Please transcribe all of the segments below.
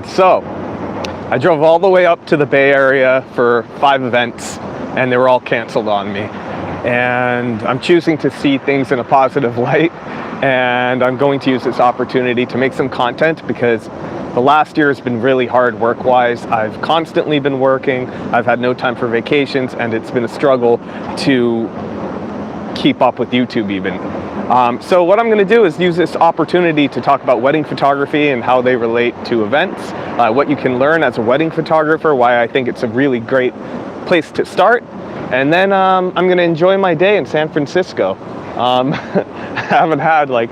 So I drove all the way up to the Bay Area for 5 events, and they were all canceled on me. And I'm choosing to see things in a positive light, and I'm going to use this opportunity to make some content because the last year has been really hard work-wise. I've constantly been working, I've had no time for vacations, and it's been a struggle to keep up with YouTube even. So what I'm going to do is use this opportunity to talk about wedding photography and how they relate to events, what you can learn as a wedding photographer, why I think it's a really great place to start, and then I'm going to enjoy my day in San Francisco. I haven't had like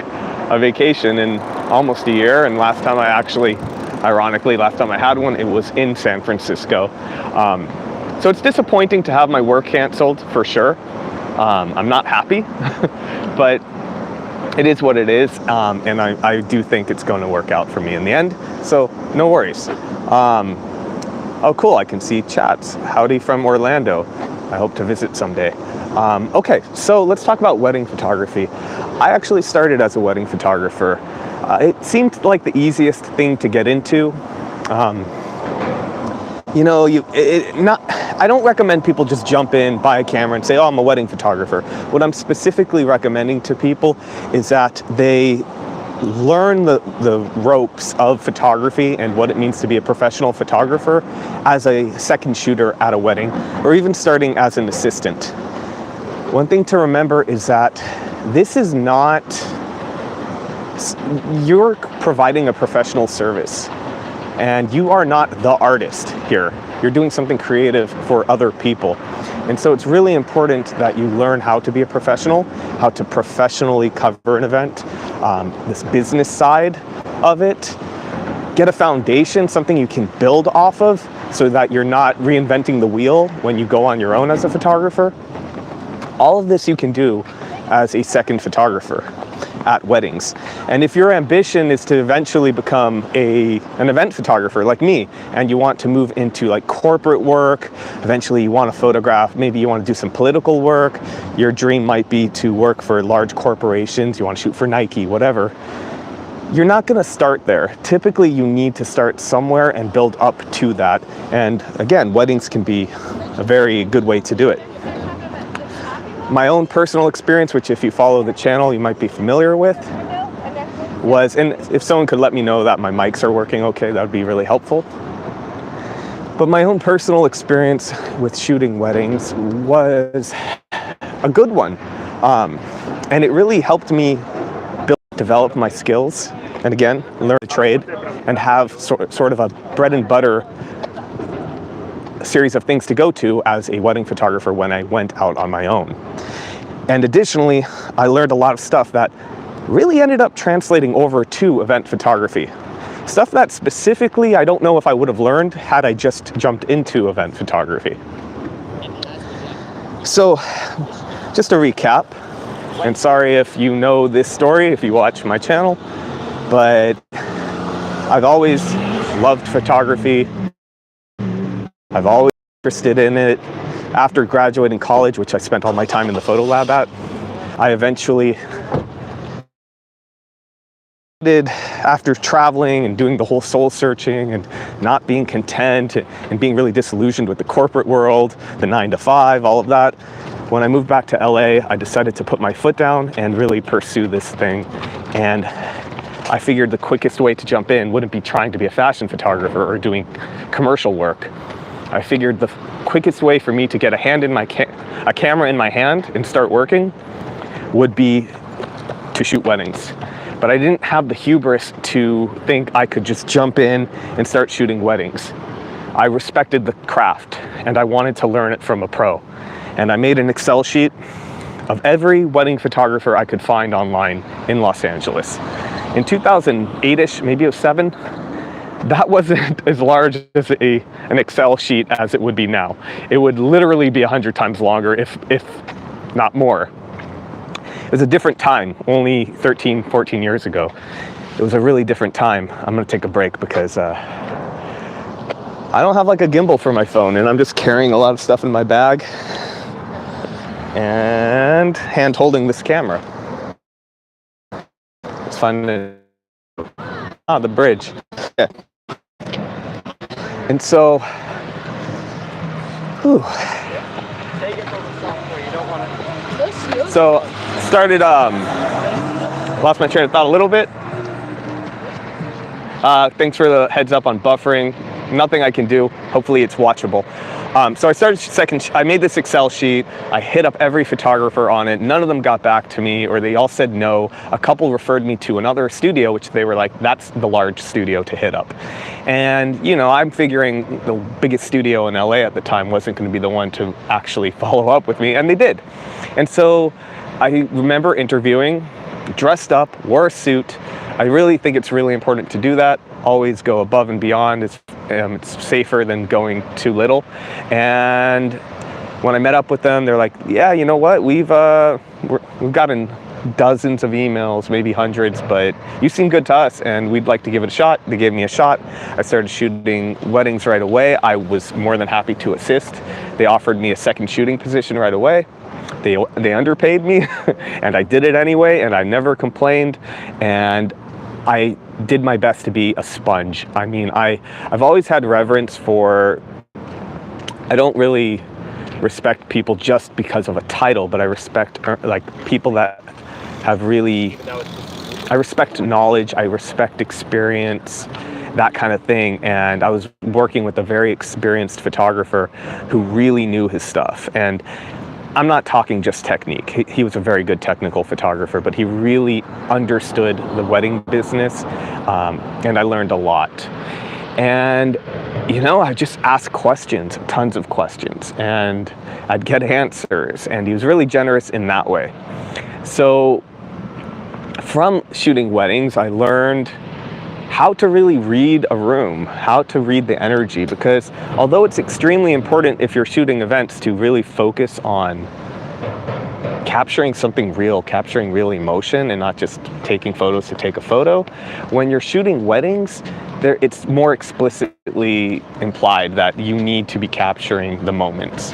a vacation in almost a year, and last time I actually, ironically, last time I had one, it was in San Francisco. So it's disappointing to have my work canceled for sure. I'm not happy, but it is what it is, and I do think it's going to work out for me in the end, so no worries. Oh cool, I can see chats. Howdy from Orlando. I hope to visit someday. Okay, so let's talk about wedding photography. I actually started as a wedding photographer. It seemed like the easiest thing to get into. You know, I don't recommend people just jump in, buy a camera, and say, oh, I'm a wedding photographer. What I'm specifically recommending to people is that they learn the ropes of photography and what it means to be a professional photographer as a second shooter at a wedding, or even starting as an assistant. One thing to remember is that this is not, you're providing a professional service. And you are not the artist here. You're doing something creative for other people. And so it's really important that you learn how to be a professional, how to professionally cover an event, this business side of it. Get a foundation, something you can build off of so that you're not reinventing the wheel when you go on your own as a photographer. All of this you can do as a second photographer at weddings. And if your ambition is to eventually become an event photographer like me, and you want to move into like corporate work, eventually you want to photograph, maybe you want to do some political work, your dream might be to work for large corporations, you want to shoot for Nike, whatever, you're not going to start there. Typically you need to start somewhere and build up to that. And again, weddings can be a very good way to do it. My own personal experience, which if you follow the channel you might be familiar with, was, and if someone could let me know that my mics are working okay, that would be really helpful. But my own personal experience with shooting weddings was a good one. And it really helped me develop my skills, and again, learn a trade, and have sort of a bread and butter series of things to go to as a wedding photographer when I went out on my own. And additionally, I learned a lot of stuff that really ended up translating over to event photography. Stuff that specifically I don't know if I would have learned had I just jumped into event photography. So, just to recap, and sorry if you know this story, if you watch my channel, but I've always loved photography. I've always been interested in it. After graduating college, which I spent all my time in the photo lab at, I eventually did, after traveling and doing the whole soul searching and not being content and being really disillusioned with the corporate world, the 9-to-5, all of that. When I moved back to LA, I decided to put my foot down and really pursue this thing. And I figured the quickest way to jump in wouldn't be trying to be a fashion photographer or doing commercial work. I figured the quickest way for me to get a camera in my hand and start working would be to shoot weddings. But I didn't have the hubris to think I could just jump in and start shooting weddings. I respected the craft and I wanted to learn it from a pro. And I made an Excel sheet of every wedding photographer I could find online in Los Angeles. In 2008-ish, maybe 2007, that wasn't as large as an Excel sheet as it would be now. It would literally be 100 times longer, if not more. It was a different time, only 13, 14 years ago. It was a really different time. I'm gonna take a break because I don't have like a gimbal for my phone, and I'm just carrying a lot of stuff in my bag and hand holding this camera. It's fun to, the bridge. Yeah. And so, whew. So started, lost my train of thought a little bit. Thanks for the heads up on buffering. Nothing I can do. Hopefully it's watchable. So I made this Excel sheet. I hit up every photographer on it. None of them got back to me, or they all said no. A couple referred me to another studio, which they were like, that's the large studio to hit up. And, you know, I'm figuring the biggest studio in LA at the time wasn't going to be the one to actually follow up with me, and they did. And so I remember interviewing, dressed up, wore a suit. I really think it's really important to do that. Always go above and beyond. It's safer than going too little. And when I met up with them, they're like, yeah, you know what? We've gotten dozens of emails, maybe hundreds, but you seem good to us and we'd like to give it a shot. They gave me a shot. I started shooting weddings right away. I was more than happy to assist. They offered me a second shooting position right away. They underpaid me and I did it anyway, and I never complained, and I did my best to be a sponge. I mean, I've always had reverence for, I don't really respect people just because of a title, but I respect like people that have really, I respect knowledge, I respect experience, that kind of thing. And I was working with a very experienced photographer who really knew his stuff. And I'm not talking just technique. He was a very good technical photographer, but he really understood the wedding business, and I learned a lot. And, you know, I just asked questions, tons of questions, and I'd get answers, and he was really generous in that way. So from shooting weddings, I learned how to really read a room, how to read the energy, because although it's extremely important if you're shooting events to really focus on capturing something real, capturing real emotion, and not just taking photos to take a photo, when you're shooting weddings, it's more explicitly implied that you need to be capturing the moments.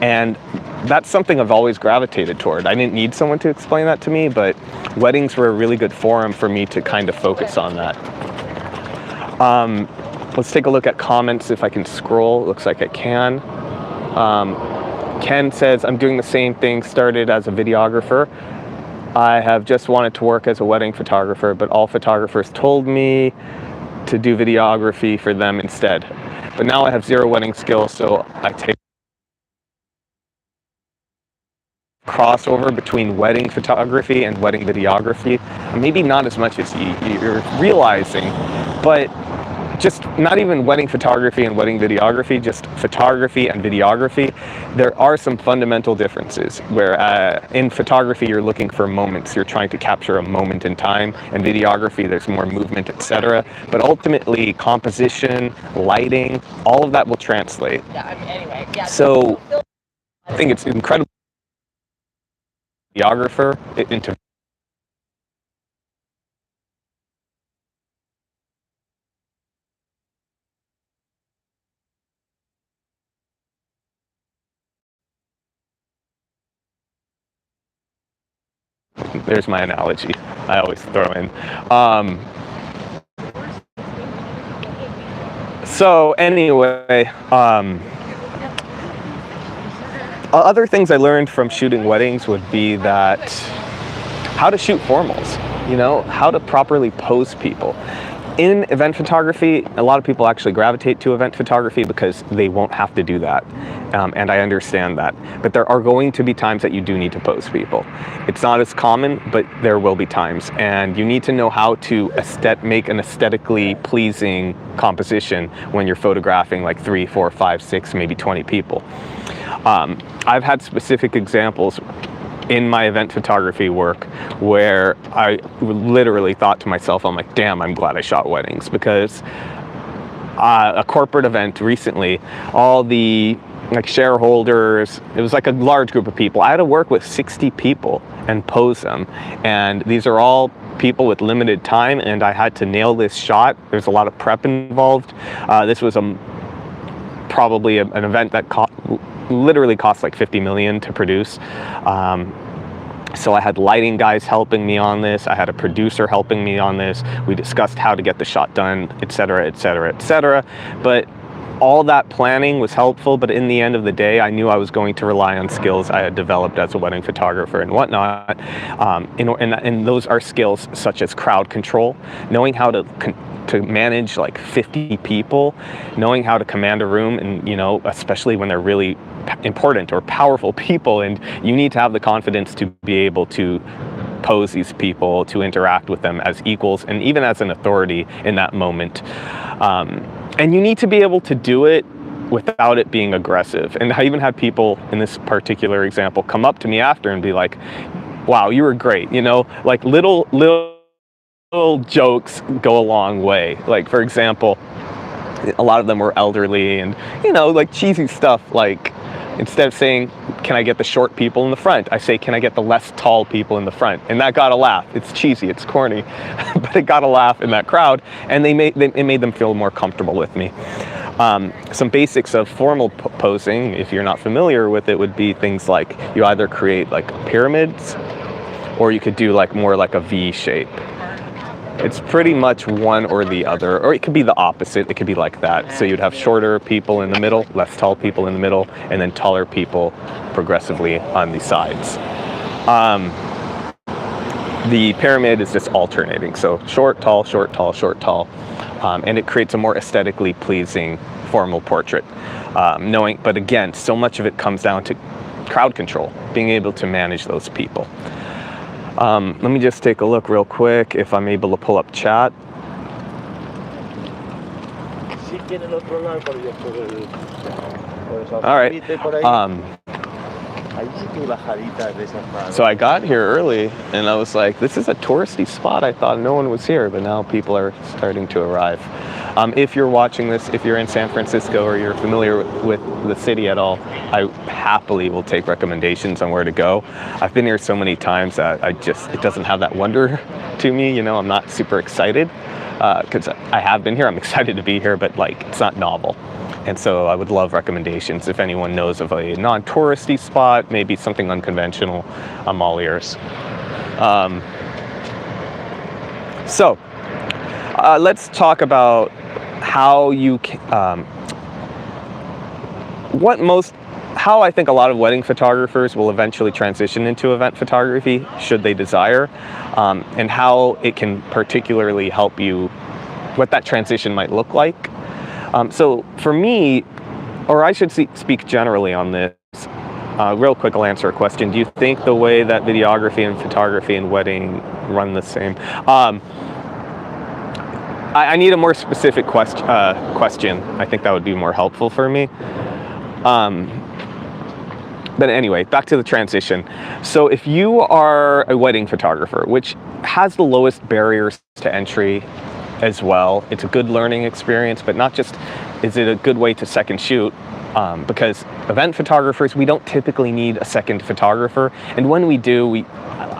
And that's something I've always gravitated toward. I didn't need someone to explain that to me, but weddings were a really good forum for me to kind of focus on that. Let's take a look at comments if I can scroll. Looks like I can. Ken says, I'm doing the same thing, started as a videographer. I have just wanted to work as a wedding photographer, but all photographers told me to do videography for them instead. But now I have zero wedding skills, so I take crossover between wedding photography and wedding videography. Maybe not as much as you're realizing, but just not even wedding photography and wedding videography, just photography and videography. There are some fundamental differences where in photography you're looking for moments, you're trying to capture a moment in time, and videography there's more movement, etc. But ultimately composition, lighting, all of that will translate. So I think it's incredible videographer into there's my analogy I always throw in. So anyway, other things I learned from shooting weddings would be that how to shoot formals, you know, how to properly pose people. In event photography, a lot of people actually gravitate to event photography because they won't have to do that. And I understand that. But there are going to be times that you do need to pose people. It's not as common, but there will be times. And you need to know how to make an aesthetically pleasing composition when you're photographing like 3, 4, 5, 6, maybe 20 people. I've had specific examples in my event photography work where I literally thought to myself, I'm like, damn, I'm glad I shot weddings, because a corporate event recently, all the like shareholders, it was like a large group of people. I had to work with 60 people and pose them, and these are all people with limited time, and I had to nail this shot. There's a lot of prep involved. This was probably an event that literally cost like 50 million to produce. So I had lighting guys helping me on this. I had a producer helping me on this. We discussed how to get the shot done, etc., etc., etc. But all that planning was helpful, but in the end of the day, I knew I was going to rely on skills I had developed as a wedding photographer and whatnot. And those are skills such as crowd control, knowing how to manage like 50 people, knowing how to command a room, and especially when they're really important or powerful people, and you need to have the confidence to be able to pose these people, to interact with them as equals and even as an authority in that moment. And you need to be able to do it without it being aggressive. And I even had people in this particular example come up to me after and be like, wow, you were great. Like little jokes go a long way. Like, for example, a lot of them were elderly and, like cheesy stuff. Like, instead of saying, can I get the short people in the front? I say, can I get the less tall people in the front? And that got a laugh. It's cheesy, it's corny, but it got a laugh in that crowd, and it made them feel more comfortable with me. Some basics of formal posing, if you're not familiar with it, would be things like you either create like pyramids, or you could do like more like a V shape. It's pretty much one or the other, or it could be the opposite. It could be like that. So you'd have shorter people in the middle, less tall people in the middle, and then taller people progressively on the sides. The pyramid is just alternating. So short, tall, short, tall, short, tall. And it creates a more aesthetically pleasing formal portrait. But again, so much of it comes down to crowd control, being able to manage those people. Let me just take a look real quick if I'm able to pull up chat. All right. So I got here early and I was like, this is a touristy spot. I thought no one was here, but now people are starting to arrive. If you're watching this, if you're in San Francisco or you're familiar with the city at all, I happily will take recommendations on where to go. I've been here so many times that it doesn't have that wonder to me. I'm not super excited because I have been here. I'm excited to be here, but like it's not novel. And so I would love recommendations. If anyone knows of a non-touristy spot, maybe something unconventional, I'm all ears. So let's talk about how you how I think a lot of wedding photographers will eventually transition into event photography, should they desire, and how it can particularly help you, what that transition might look like. So for me, or I should speak generally on this, real quick, I'll answer a question. Do you think the way that videography and photography and wedding run the same? I need a more specific question. I think that would be more helpful for me. But anyway, back to the transition. So if you are a wedding photographer, which has the lowest barriers to entry as well, it's a good learning experience, but not just is it a good way to second shoot, because event photographers, we don't typically need a second photographer. And when we do,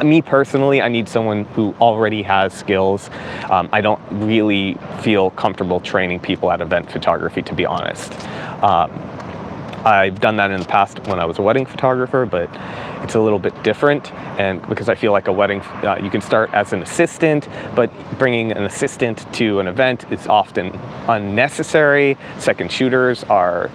me personally, I need someone who already has skills. I don't really feel comfortable training people at event photography, to be honest. I've done that in the past when I was a wedding photographer, but it's a little bit different. And because I feel like a wedding, you can start as an assistant, but bringing an assistant to an event is often unnecessary. Second shooters are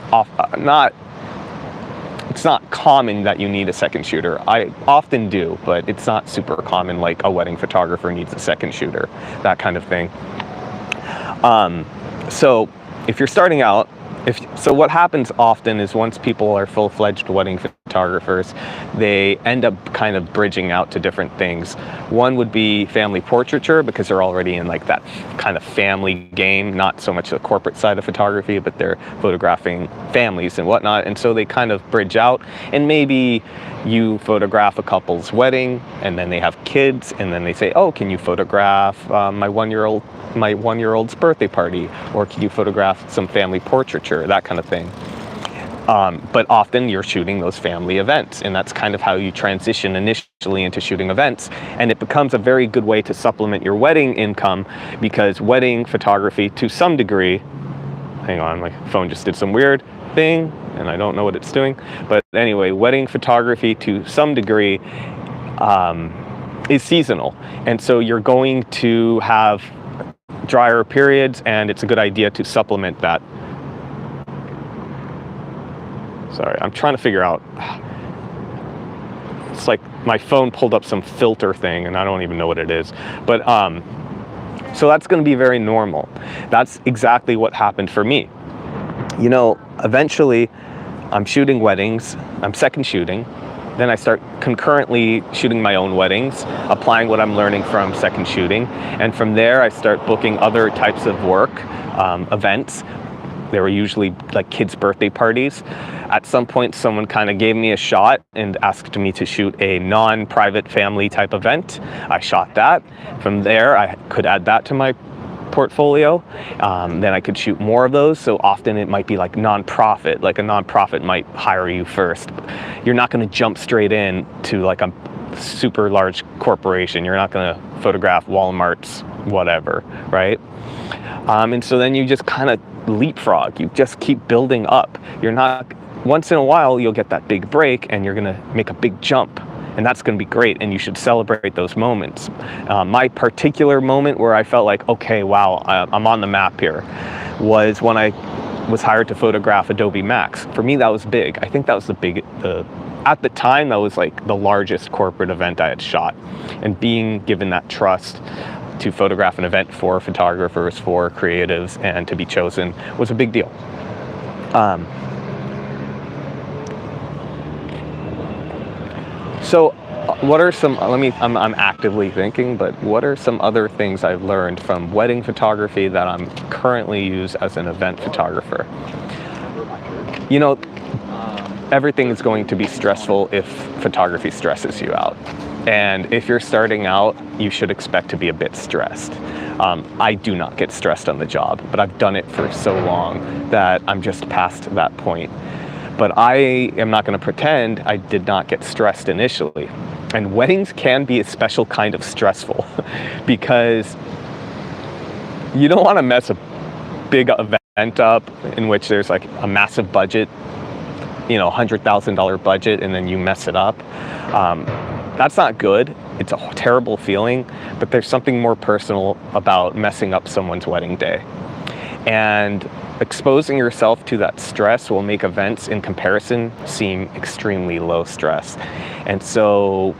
it's not common that you need a second shooter. I often do, but it's not super common like a wedding photographer needs a second shooter, that kind of thing. So if you're starting out, so what happens often is once people are full-fledged wedding photographers, they end up kind of bridging out to different things. One would be family portraiture, because they're already in like that kind of family game, not so much the corporate side of photography, but they're photographing families and whatnot. And so they kind of bridge out, and maybe you photograph a couple's wedding and then they have kids, and then they say, oh, can you photograph my one-year-old's birthday party, or can you photograph some family portraiture, that kind of thing. But often you're shooting those family events, and that's kind of how you transition initially into shooting events. And it becomes a very good way to supplement your wedding income, because wedding photography, to some degree, hang on, my phone just did some weird thing and I don't know what it's doing. But anyway, wedding photography to some degree is seasonal. And so you're going to have drier periods, and it's a good idea to supplement that Sorry, I'm trying to figure out. It's like my phone pulled up some filter thing and I don't even know what it is. But so that's going to be very normal. That's exactly what happened for me. You know, eventually I'm shooting weddings, I'm second shooting, then I start concurrently shooting my own weddings, applying what I'm learning from second shooting, and from there I start booking other types of work, events. They were usually like kids' birthday parties. At some point, someone kind of gave me a shot and asked me to shoot a non-private family type event. I shot that. From there, I could add that to my portfolio. Then I could shoot more of those. So often it might be like non-profit. Like a non-profit might hire you first. You're not going to jump straight in to like a super large corporation. You're not going to photograph Walmart's whatever, right? And so then you just kind of leapfrog. You just keep building up. You're not, once in a while you'll get that big break and you're going to make a big jump, and that's going to be great, and you should celebrate those moments. My particular moment where I felt like, okay, wow, I'm on the map here, was when I was hired to photograph Adobe Max. For me, that was big. I think that was at the time, that was like the largest corporate event I had shot, and being given that trust to photograph an event for photographers, for creatives, and to be chosen was a big deal. So what are some, I'm actively thinking, but what are some other things I've learned from wedding photography that I'm currently use as an event photographer? You know, everything is going to be stressful if photography stresses you out. And if you're starting out, you should expect to be a bit stressed. I do not get stressed on the job, but I've done it for so long that I'm just past that point. But I am not going to pretend I did not get stressed initially. And weddings can be a special kind of stressful because you don't want to mess a big event up in which there's like a massive budget, you know, $100,000 budget, and then you mess it up. That's not good. It's a terrible feeling, but there's something more personal about messing up someone's wedding day. And exposing yourself to that stress will make events in comparison seem extremely low stress. And so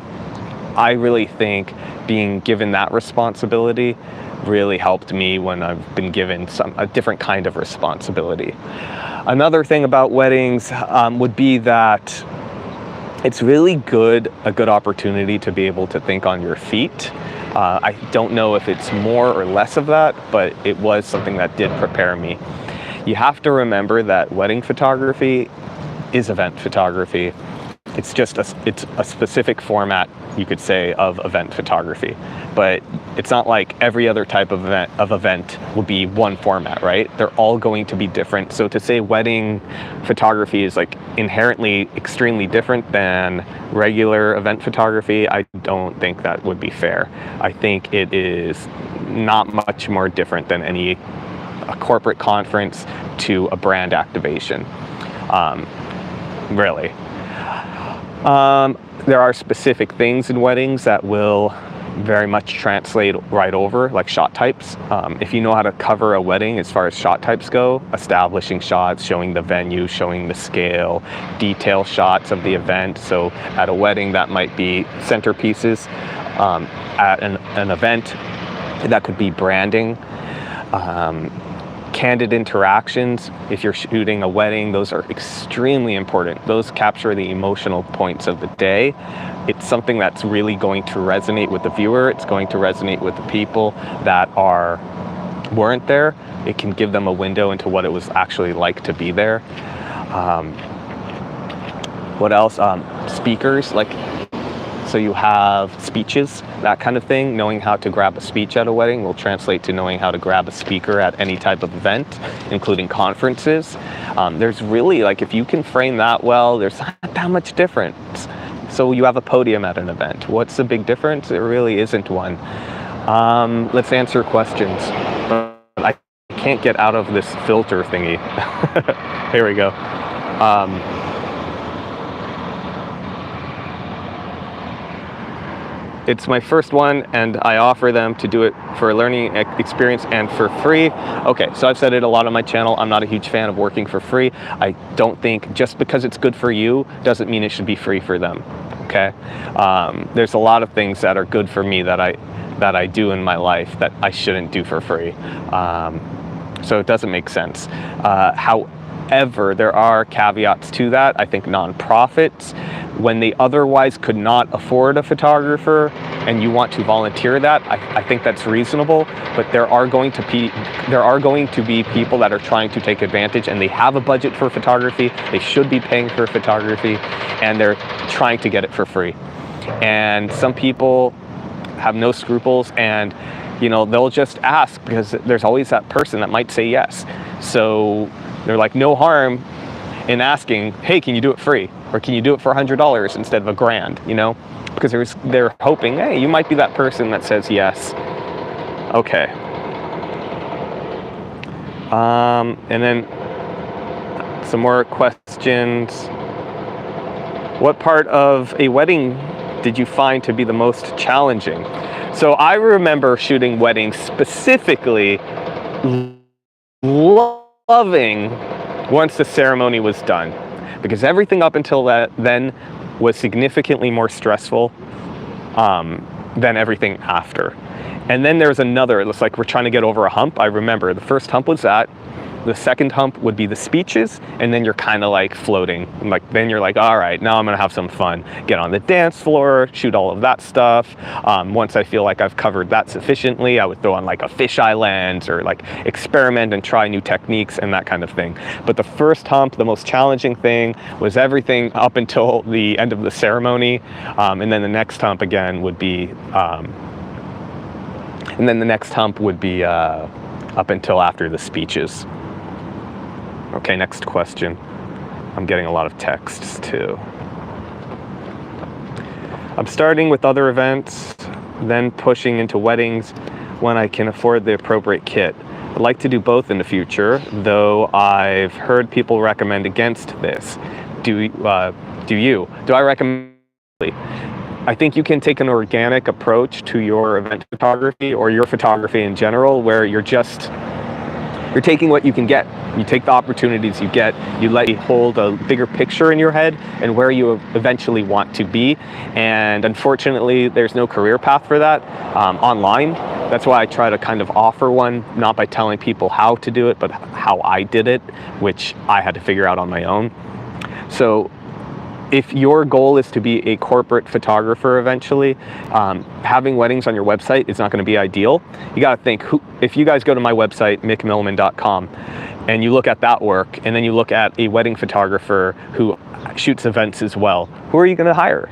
I really think being given that responsibility really helped me when I've been given a different kind of responsibility. Another thing about weddings would be that it's really a good opportunity to be able to think on your feet. I don't know if it's more or less of that, but it was something that did prepare me. You have to remember that wedding photography is event photography. It's just it's a specific format, you could say, of event photography. But it's not like every other type of event will be one format, right? They're all going to be different. So to say wedding photography is like inherently extremely different than regular event photography, I don't think that would be fair. I think it is not much more different than a corporate conference to a brand activation, really. There are specific things in weddings that will very much translate right over, like shot types. If you know how to cover a wedding as far as shot types go, establishing shots, showing the venue, showing the scale, detail shots of the event. So at a wedding, that might be centerpieces. At an event, that could be branding. Candid interactions. If you're shooting a wedding, those are extremely important. Those capture the emotional points of the day. It's something that's really going to resonate with the viewer. It's going to resonate with the people that weren't there. It can give them a window into what it was actually like to be there. What else? Speakers, so you have speeches, that kind of thing. Knowing how to grab a speech at a wedding will translate to knowing how to grab a speaker at any type of event, including conferences. There's really, if you can frame that well, there's not that much difference. So you have a podium at an event. What's the big difference? There really isn't one. Let's answer questions. But I can't get out of this filter thingy. Here we go. It's my first one, and I offer them to do it for a learning experience and for free. Okay, so I've said it a lot on my channel. I'm not a huge fan of working for free. I don't think just because it's good for you doesn't mean it should be free for them. Okay, there's a lot of things that are good for me that I do in my life that I shouldn't do for free. So it doesn't make sense. However, there are caveats to that. I think nonprofits, when they otherwise could not afford a photographer and you want to volunteer that, I think that's reasonable. But there are going to be people that are trying to take advantage, and they have a budget for photography. They should be paying for photography, and they're trying to get it for free. And some people have no scruples, and they'll just ask because there's always that person that might say yes. So they're like, no harm in asking, hey, can you do it free? Or can you do it for $100 instead of $1,000, Because they're hoping, hey, you might be that person that says yes. Okay. And then some more questions. What part of a wedding did you find to be the most challenging? So I remember shooting weddings specifically, loving once the ceremony was done, because everything up until then was significantly more stressful than everything after. And then there's another, it looks like we're trying to get over a hump. I remember the first hump was that. The second hump would be the speeches, and then you're kind of like floating. Then you're like, all right, now I'm gonna have some fun. Get on the dance floor, shoot all of that stuff. Once I feel like I've covered that sufficiently, I would throw on like a fisheye lens or like experiment and try new techniques and that kind of thing. But the first hump, the most challenging thing, was everything up until the end of the ceremony. And then the next hump again would be, up until after the speeches. Okay, next question. I'm getting a lot of texts too. I'm starting with other events, then pushing into weddings when I can afford the appropriate kit. I'd like to do both in the future, though I've heard people recommend against this. Do I recommend? I think you can take an organic approach to your event photography or your photography in general, where you're taking what you can get. You take the opportunities you get, you let you hold a bigger picture in your head and where you eventually want to be. And unfortunately, there's no career path for that online. That's why I try to kind of offer one, not by telling people how to do it, but how I did it, which I had to figure out on my own. So if your goal is to be a corporate photographer eventually, having weddings on your website is not going to be ideal. You got to think, if you guys go to my website, mickmilliman.com, and you look at that work, and then you look at a wedding photographer who shoots events as well, who are you going to hire,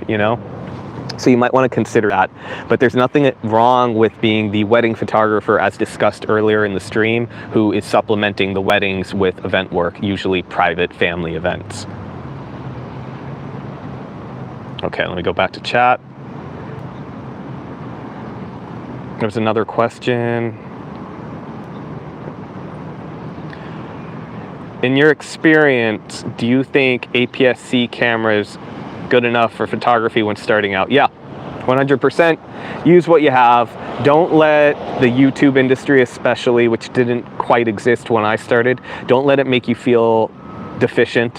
So you might want to consider that. But there's nothing wrong with being the wedding photographer, as discussed earlier in the stream, who is supplementing the weddings with event work, usually private family events. Okay, let me go back to chat. There's another question. In your experience, do you think APS-C cameras good enough for photography when starting out? Yeah, 100%. Use what you have. Don't let the YouTube industry especially, which didn't quite exist when I started, don't let it make you feel deficient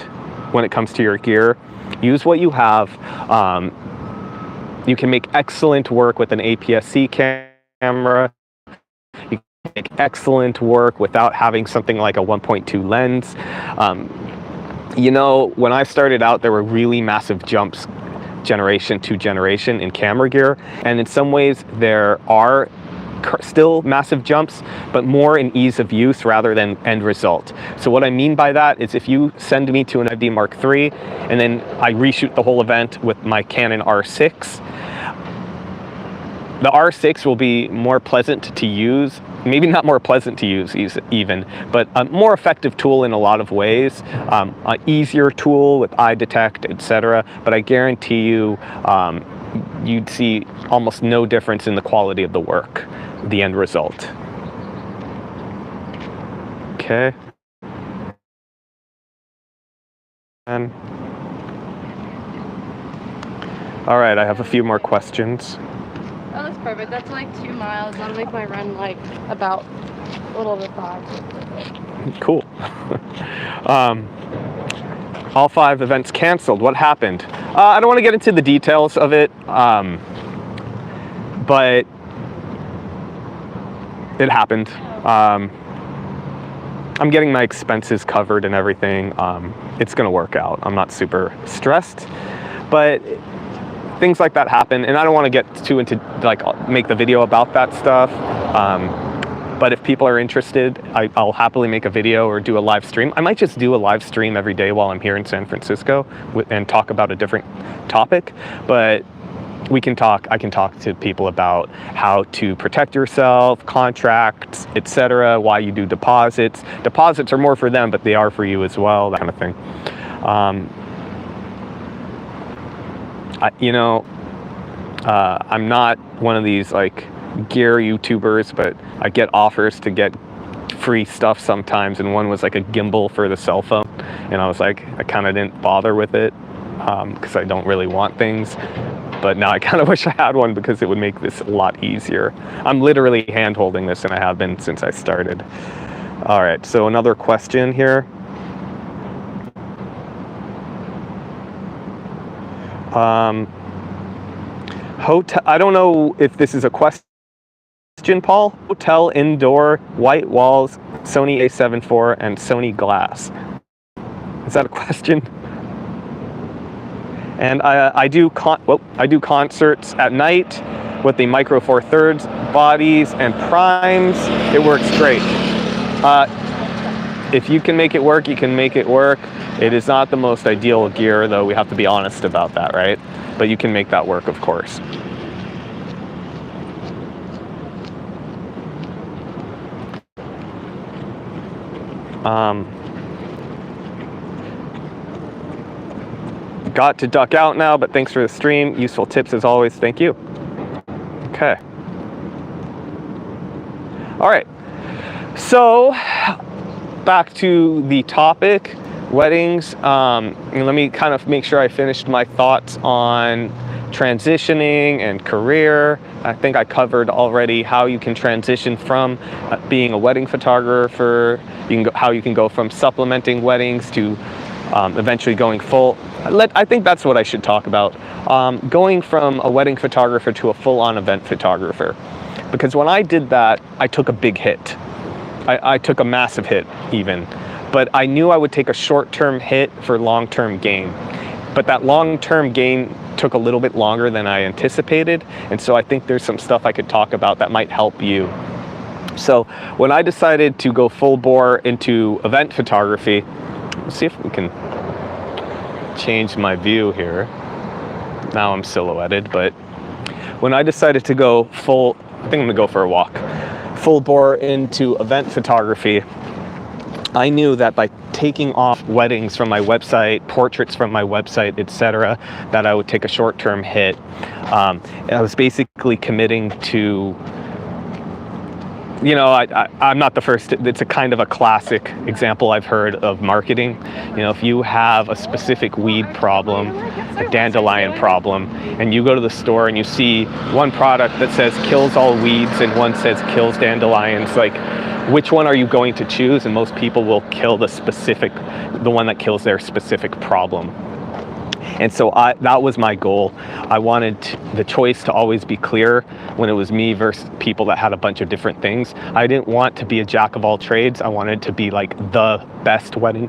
when it comes to your gear. Use what you have. You can make excellent work with an APS-C camera. You can make excellent work without having something like a 1.2 lens. When I started out, there were really massive jumps generation to generation in camera gear. And in some ways, there are still massive jumps, but more in ease of use rather than end result. So what I mean by that is if you send me to an FD Mark III and then I reshoot the whole event with my Canon R6, the R6 will be more pleasant to use, maybe not more pleasant to use even, but a more effective tool in a lot of ways, an easier tool with eye detect, etc. But I guarantee you, you'd see almost no difference in the quality of the work, the end result. Okay. All right, I have a few more questions. Oh, that's perfect. That's like 2 miles. That'll make my run like about a little over 5. Cool. All 5 events canceled. What happened? I don't want to get into the details of it, but it happened. I'm getting my expenses covered and everything. It's going to work out. I'm not super stressed, but things like that happen, and I don't want to get too into like make the video about that stuff. But if people are interested, I'll happily make a video or do a live stream. I might just do a live stream every day while I'm here in San Francisco and talk about a different topic. But I can talk to people about how to protect yourself, contracts, etc., why you do deposits. Deposits are more for them, but they are for you as well, that kind of thing. I'm not one of these like gear YouTubers, but I get offers to get free stuff sometimes, and one was like a gimbal for the cell phone, and I was like, I kind of didn't bother with it because I don't really want things, but now I kind of wish I had one because it would make this a lot easier. I'm literally hand holding this, and I have been since I started. All right, so another question here. Hotel, I don't know if this is a question, Paul. Hotel indoor, white walls, Sony A7 IV, and Sony glass. Is that a question? And I do concerts at night with the Micro Four Thirds bodies and primes. It works great. If you can make it work, you can make it work. It is not the most ideal gear, though. We have to be honest about that, right? But you can make that work, of course. Got to duck out now, but thanks for the stream. Useful tips as always. Thank you. Okay. All right. So back to the topic, weddings. And let me kind of make sure I finished my thoughts on transitioning and career. I think I covered already how you can transition from being a wedding photographer, how you can go from supplementing weddings to eventually going full. I think that's what I should talk about. Going from a wedding photographer to a full-on event photographer. Because when I did that, I took a big hit. I took a massive hit even. But I knew I would take a short-term hit for long-term gain. But that long-term gain took a little bit longer than I anticipated. And so I think there's some stuff I could talk about that might help you. So when I decided to go full bore into event photography, let's see if we can change my view here. Now I'm silhouetted, but when I decided to go full, I think I'm gonna go for a walk, full bore into event photography, I knew that by taking off weddings from my website, portraits from my website, etc., that I would take a short-term hit. I was basically committing to, I'm not the first. It's a kind of a classic example I've heard of marketing. If you have a specific weed problem, a dandelion problem, and you go to the store and you see one product that says kills all weeds and one says kills dandelions, like, which one are you going to choose? And most people will kill the one that kills their specific problem. And so that was my goal. I wanted the choice to always be clear when it was me versus people that had a bunch of different things. I didn't want to be a jack of all trades. I wanted to be like the best wedding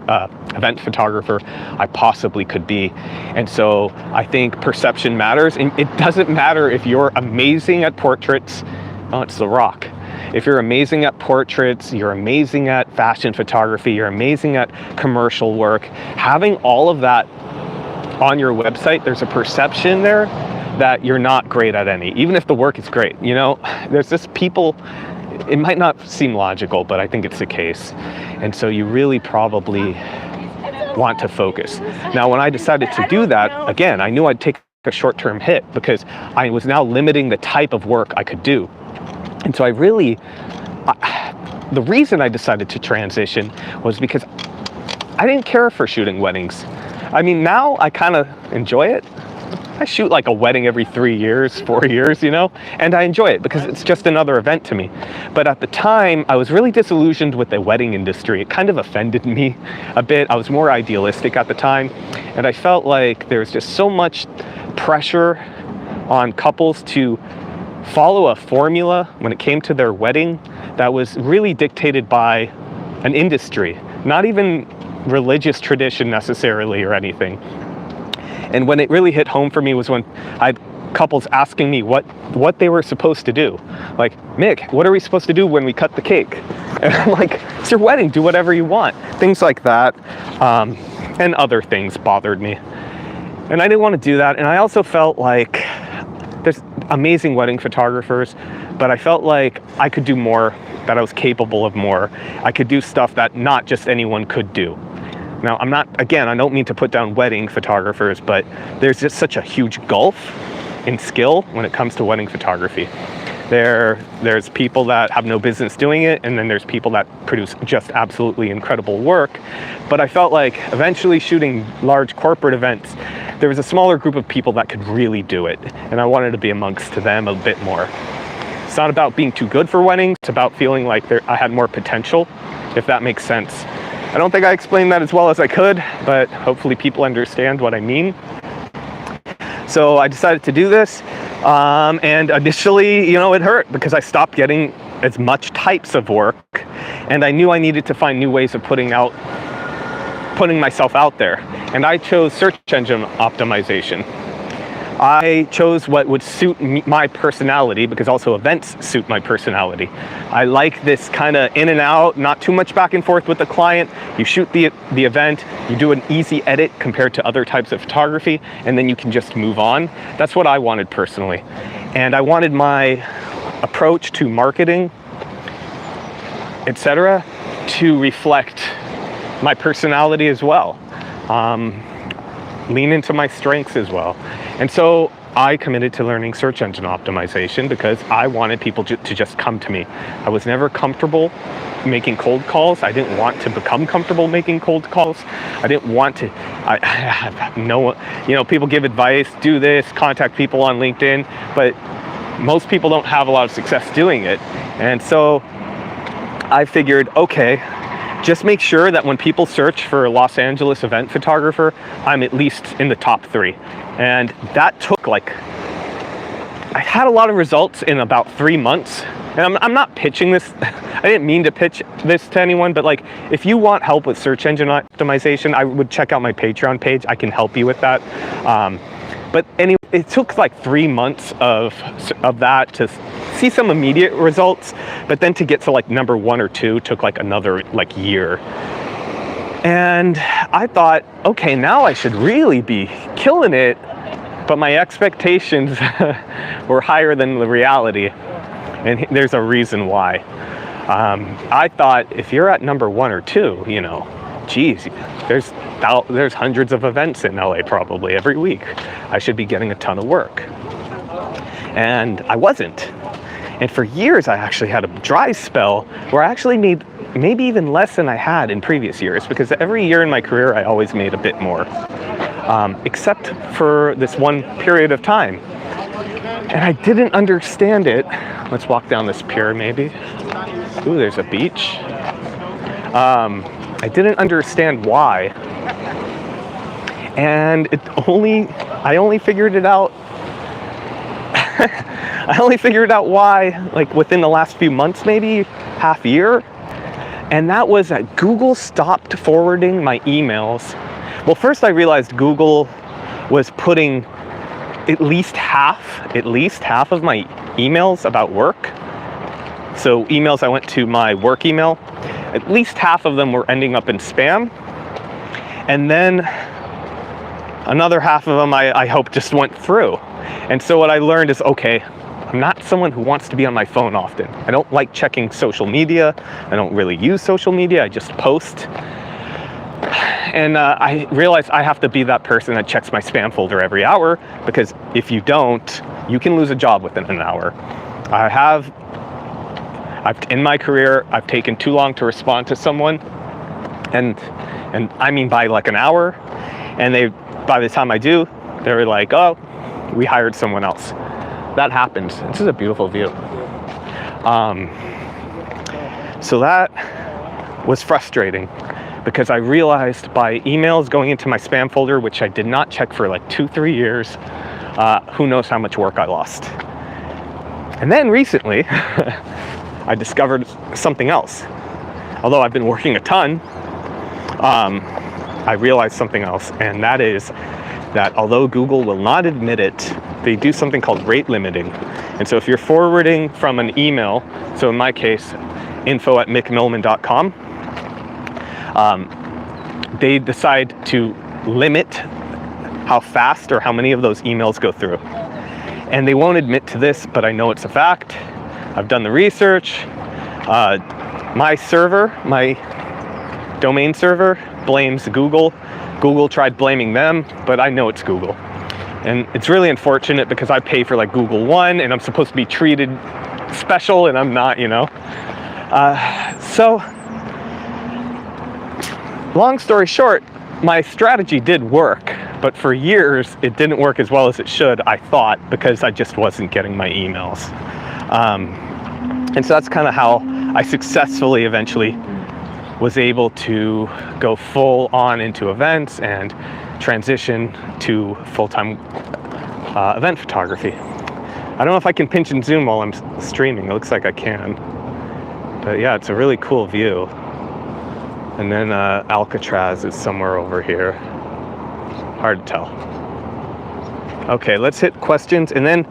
event photographer I possibly could be. And so I think perception matters. And it doesn't matter if you're amazing at portraits. Oh, it's The Rock. If you're amazing at portraits, you're amazing at fashion photography, you're amazing at commercial work, having all of that on your website, there's a perception there that you're not great at any, even if the work is great. There's this people, it might not seem logical, but I think it's the case. And so you really probably want to focus. Now, when I decided to do that, again, I knew I'd take a short-term hit because I was now limiting the type of work I could do. And so the reason I decided to transition was because I didn't care for shooting weddings. I mean, now I kind of enjoy it, I shoot like a wedding every 3 years, 4 years, and I enjoy it because it's just another event to me. But at the time, I was really disillusioned with the wedding industry. It kind of offended me a bit. I was more idealistic at the time, and I felt like there's just so much pressure on couples to follow a formula when it came to their wedding that was really dictated by an industry, not even religious tradition necessarily or anything. And when it really hit home for me was when I had couples asking me what they were supposed to do. Like, Mick, what are we supposed to do when we cut the cake? And I'm like, it's your wedding, do whatever you want. Things like that, and other things bothered me. And I didn't want to do that. And I also felt like there's amazing wedding photographers, but I felt like I could do more, that I was capable of more. I could do stuff that not just anyone could do. Now, I don't mean to put down wedding photographers, but there's just such a huge gulf in skill when it comes to wedding photography. There's people that have no business doing it, and then there's people that produce just absolutely incredible work. But I felt like eventually shooting large corporate events, there was a smaller group of people that could really do it, and I wanted to be amongst them a bit more. It's not about being too good for weddings, it's about feeling like I had more potential, if that makes sense. I don't think I explained that as well as I could, but hopefully people understand what I mean. So I decided to do this, and initially, it hurt because I stopped getting as much types of work, and I knew I needed to find new ways of putting myself out there. And I chose search engine optimization. I chose what would suit my personality, because also events suit my personality. I like this kind of in and out, not too much back and forth with the client. You shoot the event, you do an easy edit compared to other types of photography, and then you can just move on. That's what I wanted personally. And I wanted my approach to marketing, etc., to reflect my personality as well. Lean into my strengths as well. And so I committed to learning search engine optimization because I wanted people to just come to me. I was never comfortable making cold calls. I didn't want to become comfortable making cold calls. I didn't want to, I have no, people give advice, do this, contact people on LinkedIn, but most people don't have a lot of success doing it. And so I figured, okay, just make sure that when people search for a Los Angeles event photographer, I'm at least in the top 3. And that took I had a lot of results in about 3 months. And I'm not pitching this, I didn't mean to pitch this to anyone, but if you want help with search engine optimization, I would check out my Patreon page. I can help you with that. But anyway, it took 3 months of that to see some immediate results, but then to get to number 1 or 2 took another year. And I thought, okay, now I should really be killing it, but my expectations were higher than the reality, and there's a reason why. I thought if you're at number 1 or 2, geez, there's hundreds of events in LA probably every week. I should be getting a ton of work. And I wasn't. And for years, I actually had a dry spell where I actually made maybe even less than I had in previous years, because every year in my career, I always made a bit more, except for this one period of time. And I didn't understand it. Let's walk down this pier maybe. Ooh, there's a beach. I didn't understand why. And I only figured it out I only figured out why within the last few months, maybe half year. And that was that Google stopped forwarding my emails. Well, first I realized Google was putting at least half of my emails about work. So emails I went to my work email, at least half of them were ending up in spam. And then another half of them I hope just went through. And so what I learned is, okay, I'm not someone who wants to be on my phone often. I don't like checking social media. I don't really use social media. I just post. And I realized I have to be that person that checks my spam folder every hour, because if you don't, you can lose a job within an hour. In my career, I've taken too long to respond to someone, and I mean by an hour, and by the time I do, they're like, oh, we hired someone else. That happened. This is a beautiful view. So that was frustrating because I realized by emails going into my spam folder, which I did not check for like 2-3 years, who knows how much work I lost. And then recently, I discovered something else. Although I've been working a ton, I realized something else, and that is that although Google will not admit it, they do something called rate limiting. And so if you're forwarding from an email, so in my case, info@mickmilman.com, they decide to limit how fast or how many of those emails go through. And they won't admit to this, but I know it's a fact. I've done the research. My server, my domain server, blames Google. Google tried blaming them, but I know it's Google. And it's really unfortunate because I pay for like Google One and I'm supposed to be treated special and I'm not, you know. So, long story short, my strategy did work, but for years it didn't work as well as it should, I thought, because I just wasn't getting my emails. And so that's kind of how I successfully eventually was able to go full on into events and transition to full-time event photography. I don't know if I can pinch and zoom while I'm streaming. It looks like I can. But yeah, it's a really cool view. And then Alcatraz is somewhere over here. Hard to tell. Okay, let's hit questions. And then,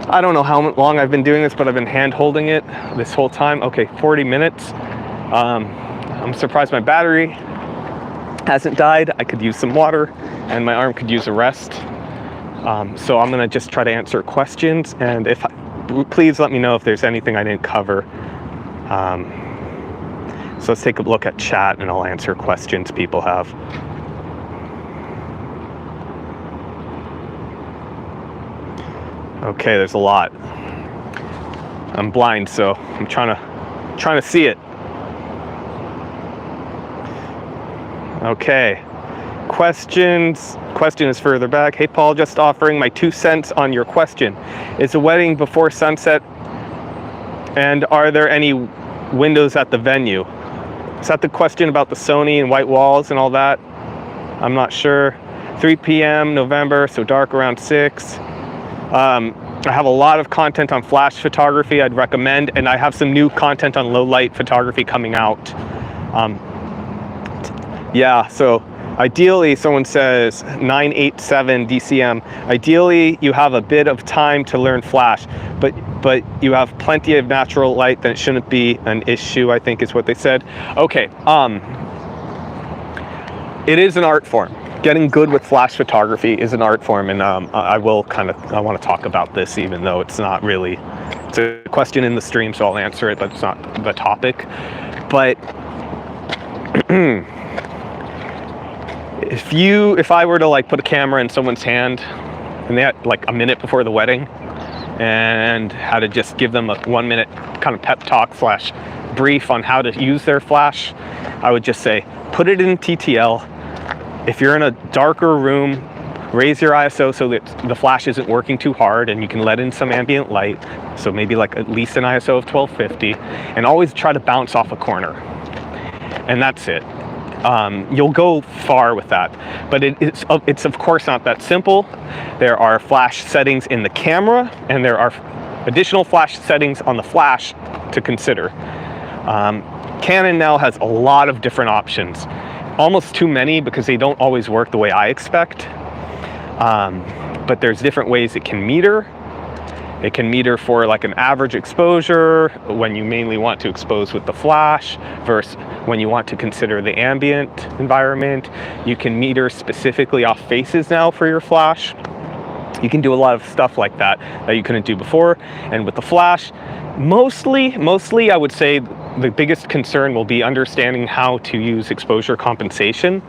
I don't know how long I've been doing this, but I've been hand holding it this whole time. Okay, 40 minutes. I'm surprised my battery hasn't died. I could use some water and my arm could use a rest. So I'm gonna just try to answer questions, and please let me know if there's anything I didn't cover. So let's take a look at chat and I'll answer questions people have. Okay, there's a lot. I'm blind, so I'm trying to see it. Okay, questions. Question is further back. Hey Paul, just offering my 2 cents on your question. Is the wedding before sunset? And are there any windows at the venue? Is that the question about the Sony and white walls and all that? I'm not sure. 3 p.m. November, so dark around 6. I have a lot of content on flash photography I'd recommend, and I have some new content on low light photography coming out. Yeah, so ideally, someone says 987 DCM. Ideally, you have a bit of time to learn flash, but you have plenty of natural light, then it shouldn't be an issue, I think is what they said. Okay, it is an art form. Getting good with flash photography is an art form, and I want to talk about this, even though it's not really, it's a question in the stream, so I'll answer it, but it's not the topic. But if I were to like put a camera in someone's hand and they had like a minute before the wedding and had to just give them a 1 minute kind of pep talk slash brief on how to use their flash, I would just say, put it in TTL. If you're in a darker room, raise your ISO so that the flash isn't working too hard and you can let in some ambient light. So maybe like at least an ISO of 1250, and always try to bounce off a corner. And that's it. You'll go far with that, but it's of course not that simple. There are flash settings in the camera, and there are additional flash settings on the flash to consider. Canon now has a lot of different options, almost too many because they don't always work the way I expect. But there's different ways it can meter. It can meter for like an average exposure when you mainly want to expose with the flash versus when you want to consider the ambient environment. You can meter specifically off faces now for your flash. You can do a lot of stuff like that you couldn't do before. And with the flash, mostly I would say the biggest concern will be understanding how to use exposure compensation.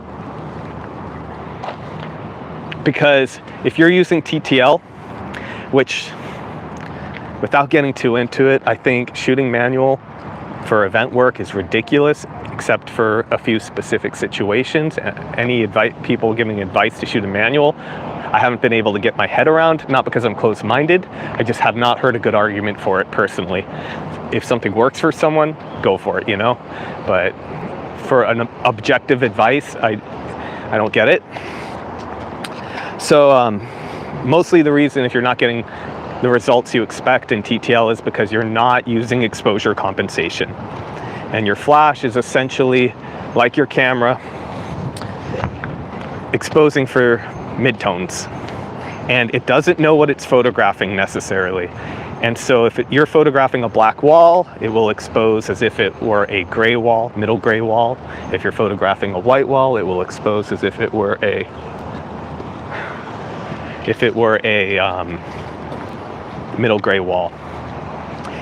Because if you're using TTL, which, without getting too into it, I think shooting manual for event work is ridiculous, except for a few specific situations. Any people giving advice to shoot a manual I haven't been able to get my head around, not because I'm closed-minded, I just have not heard a good argument for it personally. If something works for someone, go for it, you know? But for an objective advice, I don't get it. So mostly the reason if you're not getting the results you expect in TTL is because you're not using exposure compensation. And your flash is essentially like your camera, exposing for midtones. And it doesn't know what it's photographing necessarily. And so if you're photographing a black wall, it will expose as if it were a gray wall, middle gray wall. If you're photographing a white wall, it will expose as if it were a middle gray wall.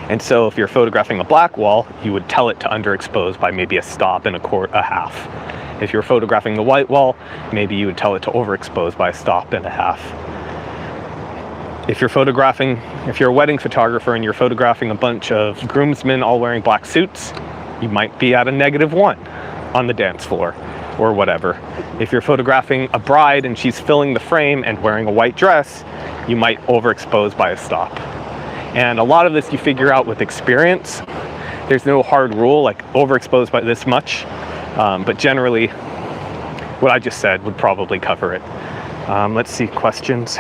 And so if you're photographing a black wall, you would tell it to underexpose by maybe a stop and a half. If you're photographing the white wall, maybe you would tell it to overexpose by a stop and a half. If you're a wedding photographer and you're photographing a bunch of groomsmen all wearing black suits, you might be at a -1 on the dance floor or whatever. If you're photographing a bride and she's filling the frame and wearing a white dress, you might overexpose by a stop. And a lot of this you figure out with experience. There's no hard rule like overexpose by this much, but generally what I just said would probably cover it. Let's see, questions.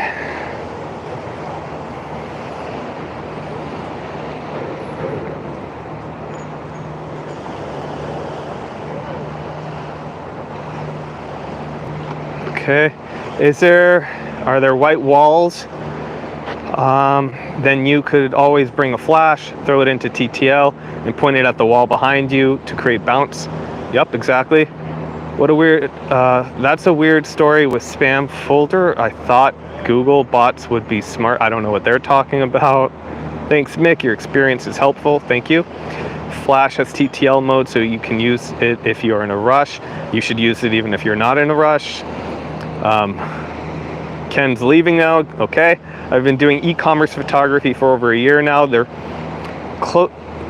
Okay, are there white walls? Then you could always bring a flash, throw it into TTL, and point it at the wall behind you to create bounce. Yep, exactly. What a weird, that's a weird story with spam folder. I thought Google bots would be smart. I don't know what they're talking about. Thanks, Mick, your experience is helpful, thank you. Flash has TTL mode, so you can use it if you're in a rush. You should use it even if you're not in a rush. Ken's leaving now, okay. I've been doing e-commerce photography for over a year now. They're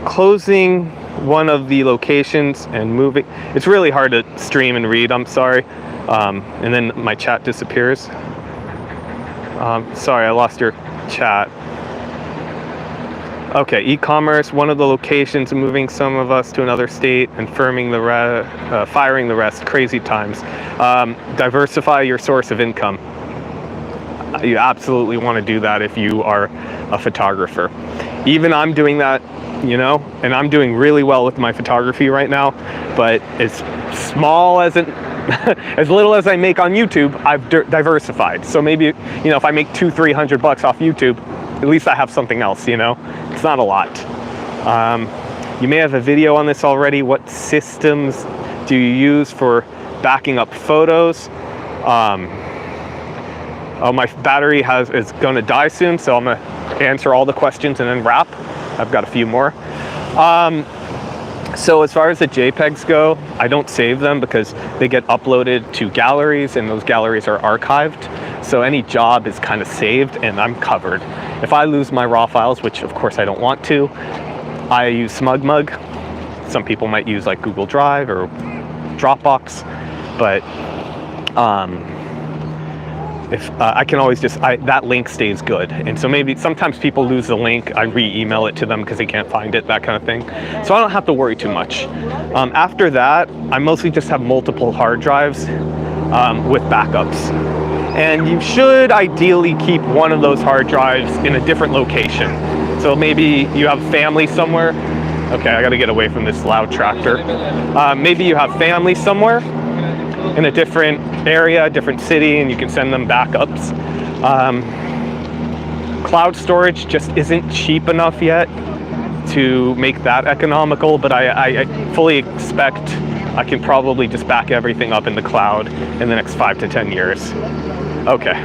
closing one of the locations and moving. It's really hard to stream and read, I'm sorry. And then my chat disappears. Sorry, I lost your chat. Okay, e-commerce, one of the locations, moving some of us to another state and firing the rest, crazy times. Diversify your source of income. You absolutely want to do that if you are a photographer. Even I'm doing that, you know, and I'm doing really well with my photography right now, but as small as it, as little as I make on YouTube, I've diversified. So maybe, you know, if I make $200-300 off YouTube, at least I have something else, you know. It's not a lot. You may have a video on this already. What systems do you use for backing up photos? Oh, my battery is going to die soon, so I'm going to answer all the questions and then wrap. I've got a few more. So as far as the JPEGs go, I don't save them because they get uploaded to galleries, and those galleries are archived. So any job is kind of saved, and I'm covered. If I lose my raw files, which of course I don't want to, I use SmugMug. Some people might use like Google Drive or Dropbox, but if I can always just, that link stays good. And so maybe sometimes people lose the link, I re-email it to them because they can't find it, that kind of thing. So I don't have to worry too much. After that, I mostly just have multiple hard drives with backups. And you should ideally keep one of those hard drives in a different location. So maybe you have family somewhere. Okay, I gotta get away from this loud tractor. Maybe you have family somewhere in a different area, different city, and you can send them backups. Cloud storage just isn't cheap enough yet to make that economical, but I fully expect I can probably just back everything up in the cloud in the next 5 to 10 years. Okay.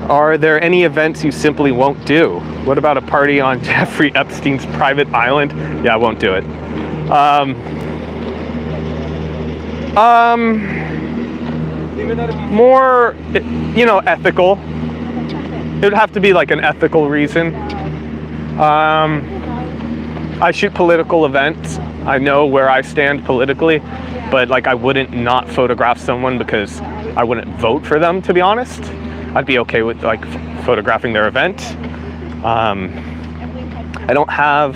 Are there any events you simply won't do? What about a party on Jeffrey Epstein's private island? Yeah, I won't do it. More, you know, ethical. It would have to be like an ethical reason. I shoot political events. I know where I stand politically. but like I wouldn't not photograph someone because I wouldn't vote for them, to be honest. I'd be okay with like photographing their event. I don't have,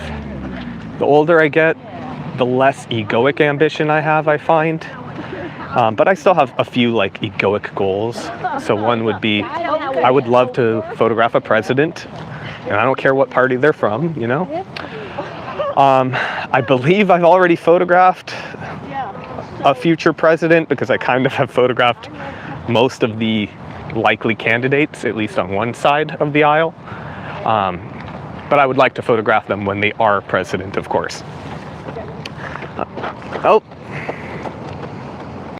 the older I get, the less egoic ambition I have, I find. But I still have a few like egoic goals. So one would be, I would love to photograph a president, and I don't care what party they're from, you know. I believe I've already photographed a future president because I kind of have photographed most of the likely candidates, at least on one side of the aisle. But I would like to photograph them when they are president, of course. Oh.